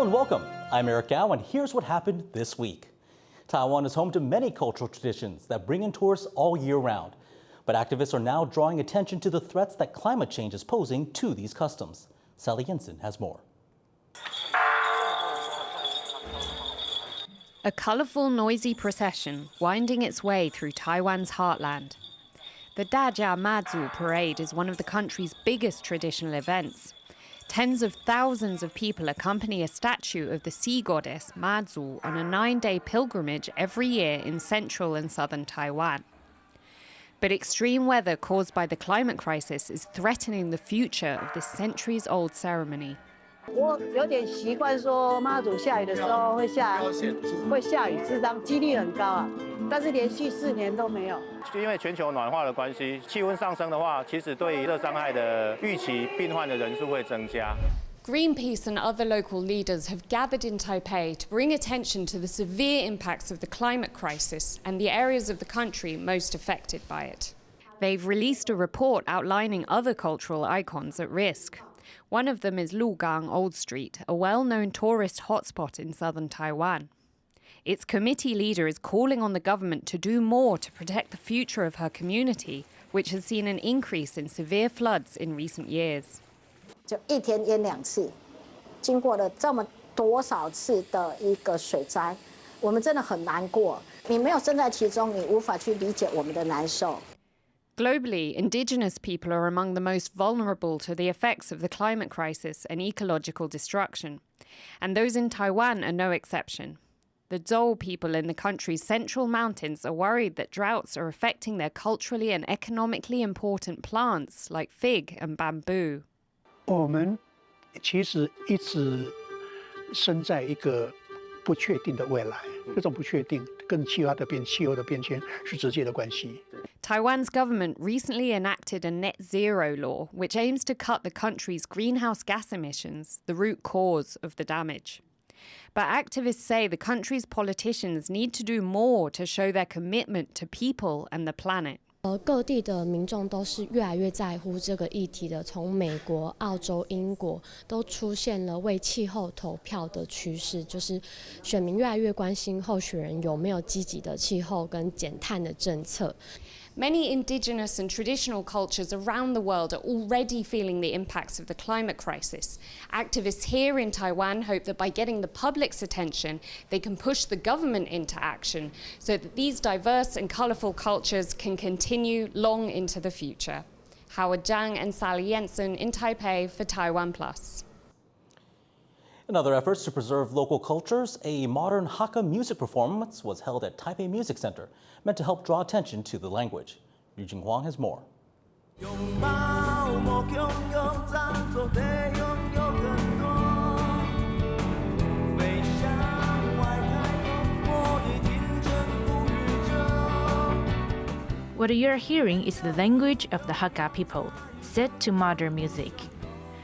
and welcome. I'm Eric Gao, and here's what happened this week. Taiwan is home to many cultural traditions that bring in tourists all year round. But activists are now drawing attention to the threats that climate change is posing to these customs. Sally Jensen has more. A colorful, noisy procession winding its way through Taiwan's heartland. The Dajia Mazu parade is one of the country's biggest traditional events. Tens of thousands of people accompany a statue of the sea goddess Mazu on a 9-day pilgrimage every year in central and southern Taiwan. But extreme weather caused by the climate crisis is threatening the future of this centuries-old ceremony. 我有点习惯说妈祖下雨的时候会下雨，这张几率很高啊，但是连续4年都没有。因为全球暖化的关系，气温上升的话，其实对热伤害的预期病患的人数会增加。 Greenpeace and other local leaders have gathered in Taipei to bring attention to the severe impacts of the climate crisis and the areas of the country most affected by it. They've released a report outlining other cultural icons at risk. One of them is Lugang Old Street, a well-known tourist hotspot in southern Taiwan. Its committee leader is calling on the government to do more to protect the future of her community, which has seen an increase in severe floods in recent years. 就1天淹2次，经过了这么多少次的一个水灾，我们真的很难过。你没有身在其中，你无法去理解我们的难受。 Globally, indigenous people are among the most vulnerable to the effects of the climate crisis and ecological destruction. And those in Taiwan are no exception. The Zhou people in the country's central mountains are worried that droughts are affecting their culturally and economically important plants like fig and bamboo. 我们其实一直身在一个不确定的未来，这种不确定跟气候的变迁是直接的关系。 Taiwan's government recently enacted a net zero law, which aims to cut the country's greenhouse gas emissions, the root cause of the damage. But activists say the country's politicians need to do more to show their commitment to people and the planet. 各地的民众都是越来越在乎这个议题的，从美国、澳洲、英国都出现了为气候投票的趋势，就是选民越来越关心候选人有没有积极的气候跟减碳的政策。 Many indigenous and traditional cultures around the world are already feeling the impacts of the climate crisis. Activists here in Taiwan hope that by getting the public's attention, they can push the government into action so that these diverse and colourful cultures can continue long into the future. Howard Zhang and Sally Jensen in Taipei for TaiwanPlus. In other efforts to preserve local cultures, a modern Hakka music performance was held at Taipei Music Center, meant to help draw attention to the language. Yu Jing Huang has more. What you're hearing is the language of the Hakka people, set to modern music.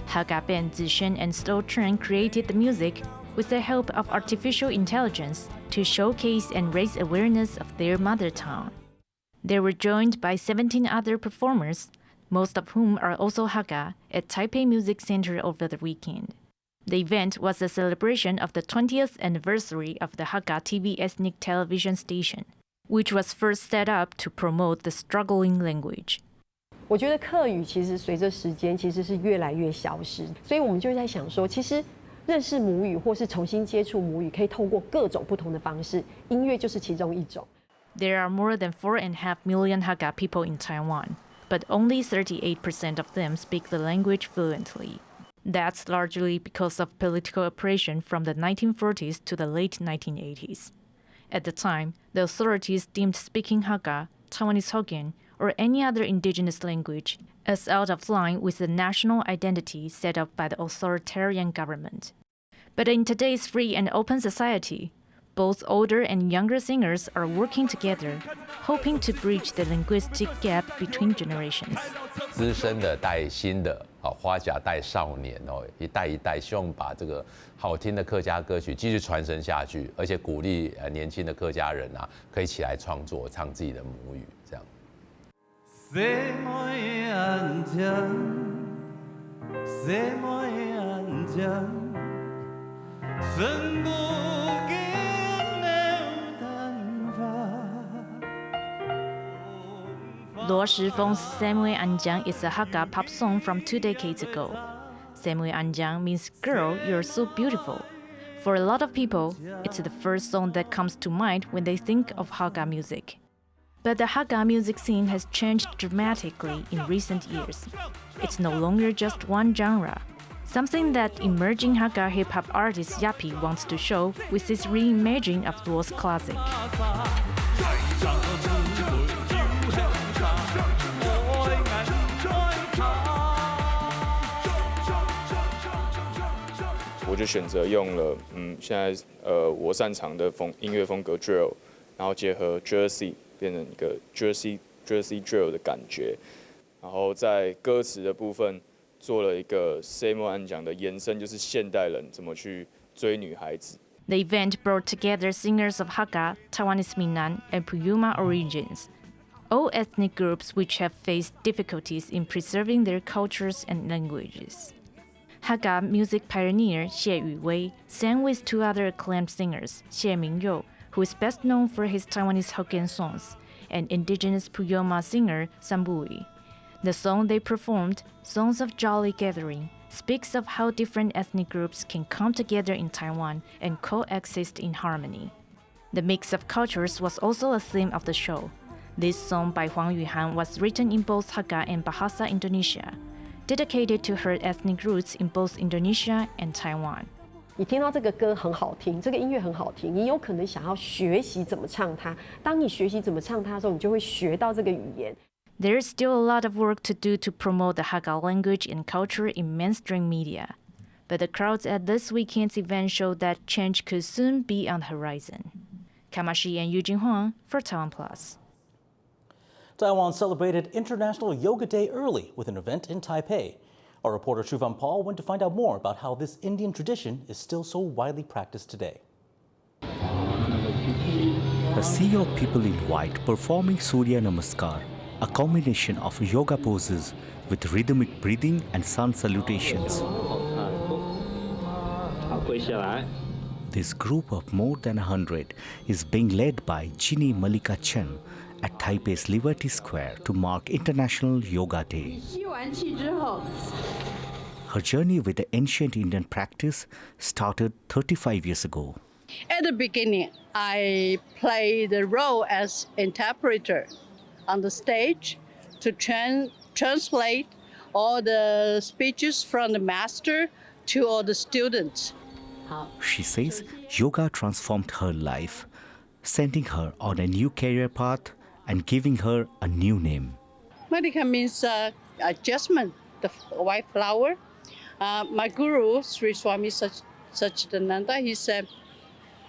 Hakka band Zishen and Sto Chen created the music with the help of artificial intelligence to showcase and raise awareness of their mother tongue. They were joined by 17 other performers, most of whom are also Hakka, at Taipei Music Center over the weekend. The event was a celebration of the 20th anniversary of the Hakka TV ethnic television station, which was first set up to promote the struggling language. 我觉得客语其实随着时间其实是越来越消失，所以我们就在想说，其实认识母语或是重新接触母语，可以透过各种不同的方式，音乐就是其中一种。There are more than 4.5 million Hakka people in Taiwan, but only 38% of them speak the language fluently. That's largely because of political oppression from the 1940s to the late 1980s. At the time, the authorities deemed speaking Hakka, Taiwanese Hokkien, or any other indigenous language as out of line with the national identity set up by the authoritarian government. But in today's free and open society, both older and younger singers are working together, hoping to bridge the linguistic gap between generations. 资深的带新的，花甲带少年哦，一代一代，希望把这个好听的客家歌曲继续传承下去，而且鼓励年轻的客家人啊，可以起来创作，唱自己的母语，这样。 Semoy anjan Luo Shifeng's Semue Anjiang is a Hakka pop song from 2 decades ago. Semue Anjiang means girl, you're so beautiful. For a lot of people, it's the first song that comes to mind when they think of Hakka music. But the Hakka music scene has changed dramatically in recent years. It's no longer just one genre. Something that emerging Hakka hip-hop artist Yapi wants to show with his reimagining of Luo's classic. 我就选择用了现在我擅长的音乐风格 drill， 然后结合 Jersey 变成一个 Jersey drill 的感觉，然后在歌词的部分做了一个 Semue Anjiang 的延伸，就是现代人怎么去追女孩子。 The event brought together singers of Hakka, Taiwanese Minnan, and Puyuma origins, all ethnic groups which have faced difficulties in preserving their cultures and languages. Hakka music pioneer Xie Yuwei sang with 2 other acclaimed singers, Xie Mingyou, who is best known for his Taiwanese Hokkien songs, and indigenous Puyuma singer Sambui. The song they performed, Songs of Jolly Gathering, speaks of how different ethnic groups can come together in Taiwan and coexist in harmony. The mix of cultures was also a theme of the show. This song by Huang Yuhan was written in both Hakka and Bahasa Indonesia, dedicated to her ethnic roots in both Indonesia and Taiwan. 你听到这个歌很好听，这个音乐很好听，你有可能想要学习怎么唱它。当你学习怎么唱它的时候，你就会学到这个语言。 There is still a lot of work to do to promote the Hakka language and culture in mainstream media. But the crowds at this weekend's event show that change could soon be on the horizon. Kamashi and Eugene Huang for TaiwanPlus. Taiwan celebrated International Yoga Day early with an event in Taipei. Our reporter Shufan Paul went to find out more about how this Indian tradition is still so widely practiced today. A sea of people in white performing Surya Namaskar, a combination of yoga poses with rhythmic breathing and sun salutations. This group of more than 100 is being led by Ginny Malika Chen at Taipei's Liberty Square to mark International Yoga Day. Her journey with the ancient Indian practice started 35 years ago. At the beginning, I played the role as interpreter on the stage to translate all the speeches from the master to all the students. She says yoga transformed her life, sending her on a new career path and giving her a new name. Malika means adjustment, the white flower. My guru, Sri Swami Satchidananda, he said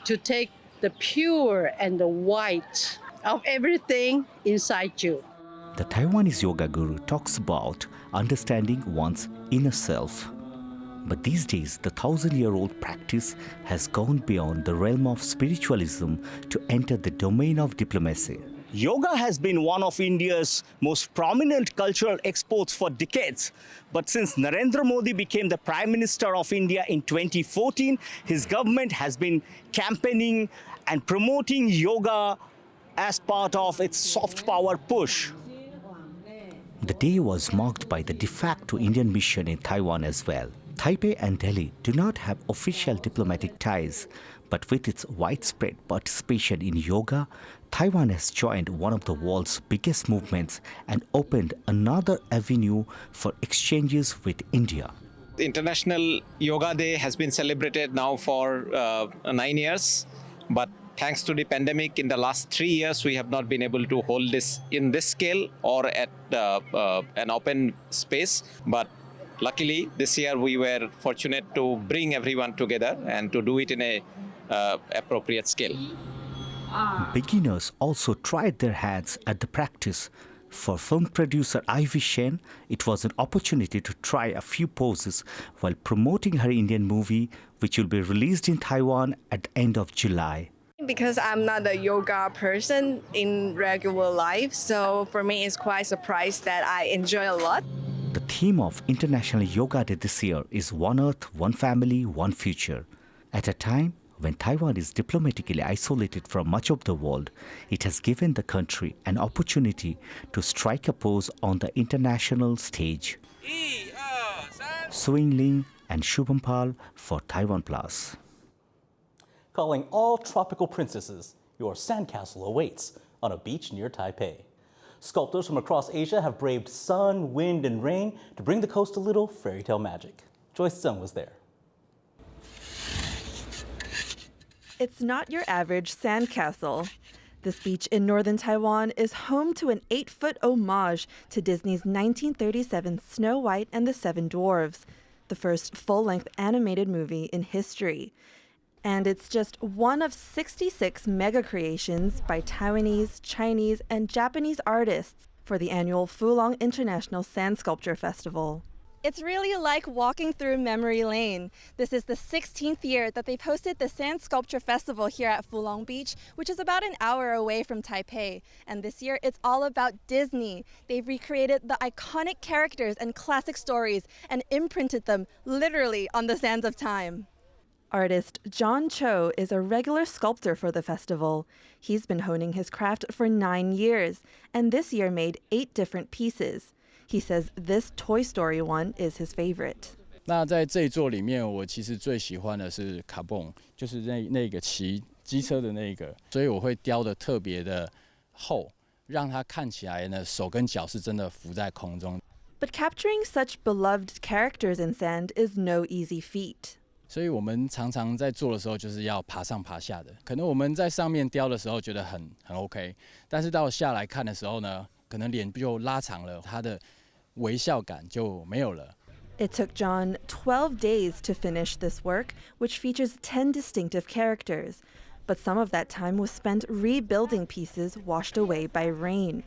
to take the pure and the white of everything inside you. The Taiwanese yoga guru talks about understanding one's inner self. But these days, the 1,000-year-old practice has gone beyond the realm of spiritualism to enter the domain of diplomacy. Yoga has been one of India's most prominent cultural exports for decades. But since Narendra Modi became the Prime Minister of India in 2014, his government has been campaigning and promoting yoga as part of its soft power push. The day was marked by the de facto Indian mission in Taiwan as well. Taipei and Delhi do not have official diplomatic ties, but with its widespread participation in yoga, Taiwan has joined one of the world's biggest movements and opened another avenue for exchanges with India. The International Yoga Day has been celebrated now for 9 years, but thanks to the pandemic in the last 3 years, we have not been able to hold this in this scale or at an open space. But luckily, this year we were fortunate to bring everyone together and to do it in a appropriate scale. Beginners also tried their hands at the practice. For film producer Ivy Shen, it was an opportunity to try a few poses while promoting her Indian movie, which will be released in Taiwan at the end of July. Because I'm not a yoga person in regular life, so for me it's quite a surprise that I enjoy a lot. The theme of International Yoga Day this year is One Earth, One Family, One Future. At a time when Taiwan is diplomatically isolated from much of the world, it has given the country an opportunity to strike a pose on the international stage. Suing Ling and Shubham Pal for TaiwanPlus. Calling all tropical princesses, your sandcastle awaits on a beach near Taipei. Sculptors from across Asia have braved sun, wind, and rain to bring the coast a little fairy tale magic. Joyce Sung was there. It's not your average sandcastle. This beach in northern Taiwan is home to an 8-foot homage to Disney's 1937 Snow White and the Seven Dwarfs, the first full-length animated movie in history. And it's just one of 66 mega creations by Taiwanese, Chinese, and Japanese artists for the annual Fulong International Sand Sculpture Festival. It's really like walking through memory lane. This is the 16th year that they've hosted the Sand Sculpture Festival here at Fulong Beach, which is about an hour away from Taipei. And this year, it's all about Disney. They've recreated the iconic characters and classic stories and imprinted them literally on the sands of time. Artist John Cho is a regular sculptor for the festival. He's been honing his craft for 9 years, and this year made 8 different pieces. He says this Toy Story one is his favorite. 那在这一座里面，我其实最喜欢的是卡蹦，就是那个骑机车的那个，所以我会雕的特别的厚，让它看起来呢手跟脚是真的浮在空中。But capturing such beloved characters in sand is no easy feat. 所以我们常常在做的时候，就是要爬上爬下的。可能我们在上面雕的时候觉得很 OK， 但是到下来看的时候呢，可能脸就拉长了，他的微笑感就没有了。It took John 12 days to finish this work, which features 10 distinctive characters. But some of that time was spent rebuilding pieces washed away by rain.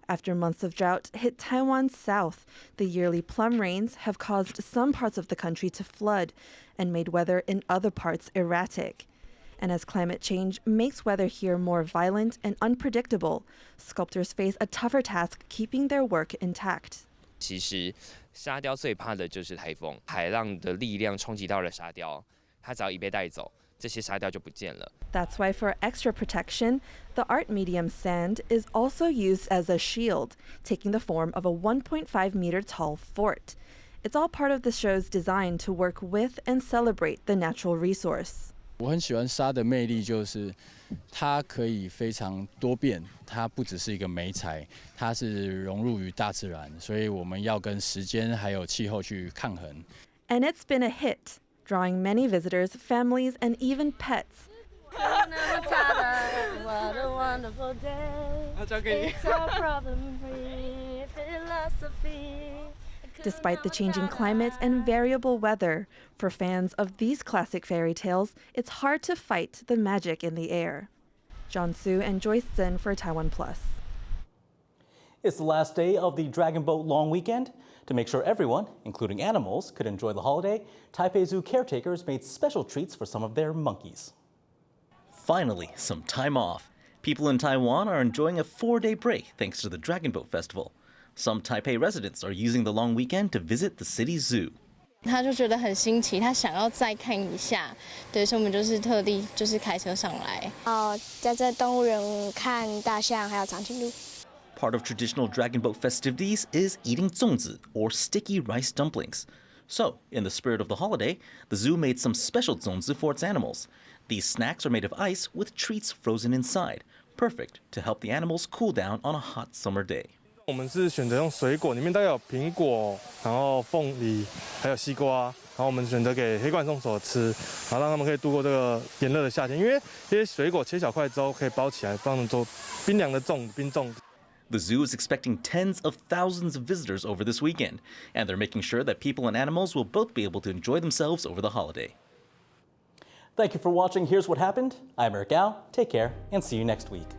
After months of drought hit Taiwan's south, the yearly plum rains have caused some parts of the country to flood and made weather in other parts erratic. And as climate change makes weather here more violent and unpredictable, sculptors face a tougher task keeping their work intact. 其实沙雕最怕的就是台风，海浪的力量冲击到了沙雕，它只要一被带走，这些沙雕就不见了。That's why for extra protection, the art medium sand is also used as a shield, taking the form of a 1.5-meter tall fort. It's all part of the show's design to work with and celebrate the natural resource. 我很喜欢沙的魅力，就是它可以非常多变，它不只是一个媒材，它是融入于大自然，所以我们要跟时间还有气候去抗衡。And it's been a hit, drawing many visitors, families, and even pets. What a wonderful day. It's all problem-free philosophy. Despite the changing climate and variable weather, for fans of these classic fairy tales, it's hard to fight the magic in the air. John Su and Joyce Zhen for TaiwanPlus. It's the last day of the Dragonboat long weekend. To make sure everyone, including animals, could enjoy the holiday, Taipei Zoo caretakers made special treats for some of their monkeys. Finally, some time off. People in Taiwan are enjoying a 4-day break thanks to the Dragonboat Festival. Some Taipei residents are using the long weekend to visit the city's zoo. 他就觉得很新奇，他想要再看一下，对，所以我们就是特地开车上来。在这动物园看大象还有长颈鹿。 Part of traditional Dragonboat festivities is eating zongzi, or sticky rice dumplings. So, in the spirit of the holiday, the zoo made some special zongzi for its animals. These snacks are made of ice with treats frozen inside, perfect to help the animals cool down on a hot summer day. 我们是选择用水果，里面大概有苹果，然后凤梨，还有西瓜，然后我们选择给黑冠松鼠吃，然后让他们可以度过这个炎热的夏天。因为这些水果切小块之后可以包起来，帮他们做冰凉的冰粽。 The zoo is expecting tens of thousands of visitors over this weekend, and they're making sure that people and animals will both be able to enjoy themselves over the holiday. Thank you for watching Here's What Happened. I'm Eric Gao. Take care and see you next week.